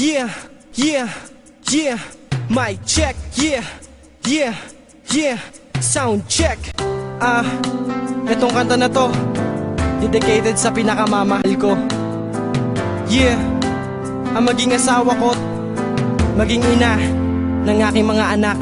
Yeah, yeah, yeah. Mic check, yeah, yeah, yeah. Sound check. Itong kanta na to dedicated sa pinakamamahal ko. Yeah, ang maging asawa ko, maging ina ng aking mga anak.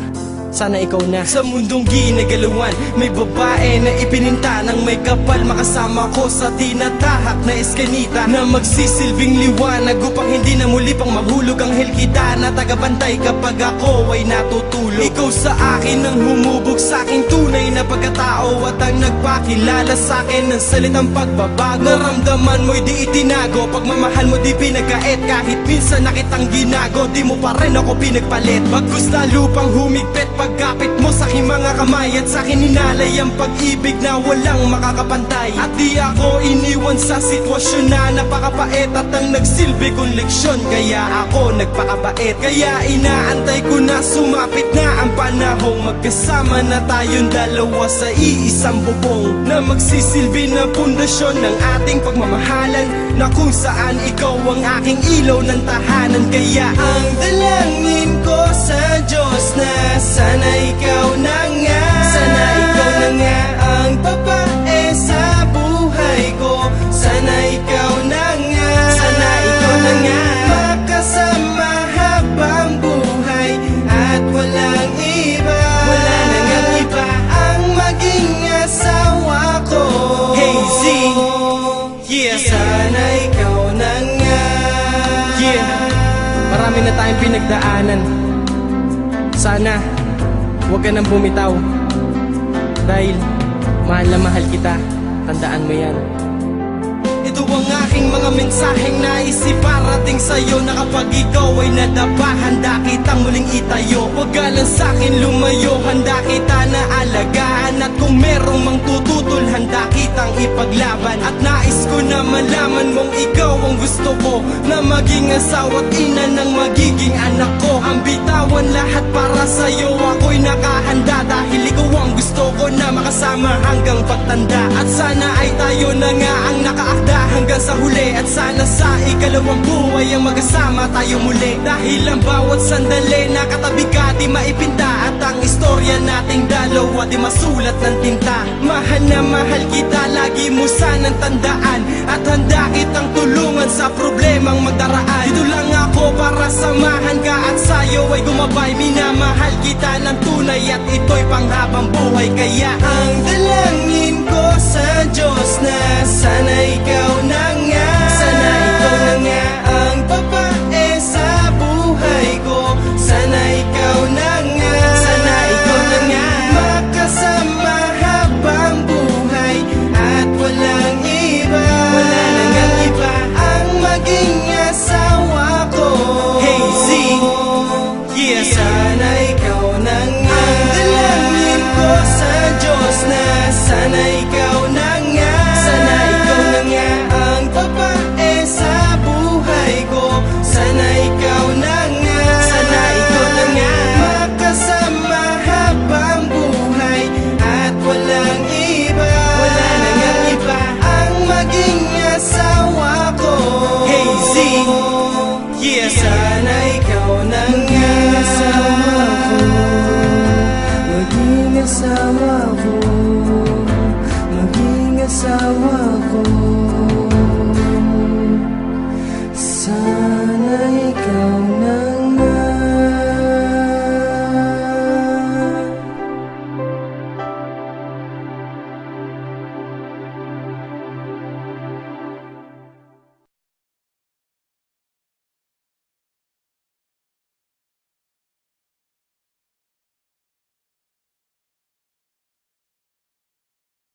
Sana ikaw na. Sa mundong ginagalawan, may babae na ipininta ng may kapal. Makasama ko sa tinatahak na eskanita na magsisilbing liwanag upang hindi na muli pang mahulog ang helkita na tagabantay kapag ako ay natutulog. Ikaw sa akin ang humubog sa aking tunay na pagkatao at ang nagpakilala sa akin ng salitang pagbabago. Naramdaman mo'y di itinago, pagmamahal mo di pinagkait. Kahit minsan na kitang ginago, di mo pa rin ako pinagpalit. Bagkus lalo pang humigpit pagkapit mo sa aking mga kamay at sa akin inalay ang pag-ibig na walang makakapantay. At di ako iniwan sa sitwasyon na napakapait at ang nagsilbi kong leksyon. Kaya ako nagpakabait, kaya inaantay ko na sumapit na ang panahong magkasama na tayong dalawa sa iisang bubong na magsisilbi na pundasyon ng ating pagmamahalan, na kung saan ikaw ang aking ilaw ng tahanan. Kaya ang dalangin ko sa Diyos na sana ikaw na nga, sana ikaw na nga ang babae sa buhay ko. Sana ikaw na nga, sana ikaw na nga makasama habang buhay at walang iba, wala na ngang iba ang maging asawa ko. Hey Z, yeah, sana ikaw na nga. Yeah, marami na tayong pinagdaanan. Sana huwag ka nang bumitaw, dahil mahal na mahal kita, tandaan mo yan. Ito ang aking mga mensaheng nais iparating sa'yo, na kapag ikaw ay nadapa, handa kitang muling itayo. Huwag ka lang sa'kin lumayo, handa kita na alagaan. At kung merong mang tututol, handa kitang ipaglaban. At nais ko na malaman mong ikaw ang gusto ko, na maging asawa at ina ng magiging anak ko. Ang bitawan lahat para sa'yo, ako'y nakahanda, dahil ikaw ang gusto ko na makasama hanggang pagtanda. At sana ay tayo na nga ang nakaakda hanggang sa huli, at sana sa ikalawang buhay ang magkasama tayo muli. Dahil ang bawat sandali na katabi ka di maipinta, at ang istorya nating dalawa di masulat ng tinta. Mahal na mahal kita, lagi mo sanang tandaan, at handa kitang tulungan sa problemang magdaraan. Dito lang ako para samahan ka at sa'yo ay gumabay. Minamahal kita ng tunay at ito'y panghabang buhay. Kaya ang dalangin ko sa Diyos na sana ikaw na nga, sana ikaw na nga ang babae sa buhay ko. Sana ikaw na nga, sana ikaw na nga makasama habang buhay at walang iba, wala na ngang iba ang maging asawa ko. Hey Z, yeah, sana ikaw na nga. Ang dalangin ko sa Diyos na sana ikaw na nga, sana ikaw na nga ang babae sa buhay ko. Sana ikaw na nga, sana ikaw na nga makasama habang buhay at walang iba, wala na ngang iba ang maging asawa ko. Hey Z, yeah, sana ikaw na nga asawa ko, maging asawa ko, maging asawa ko.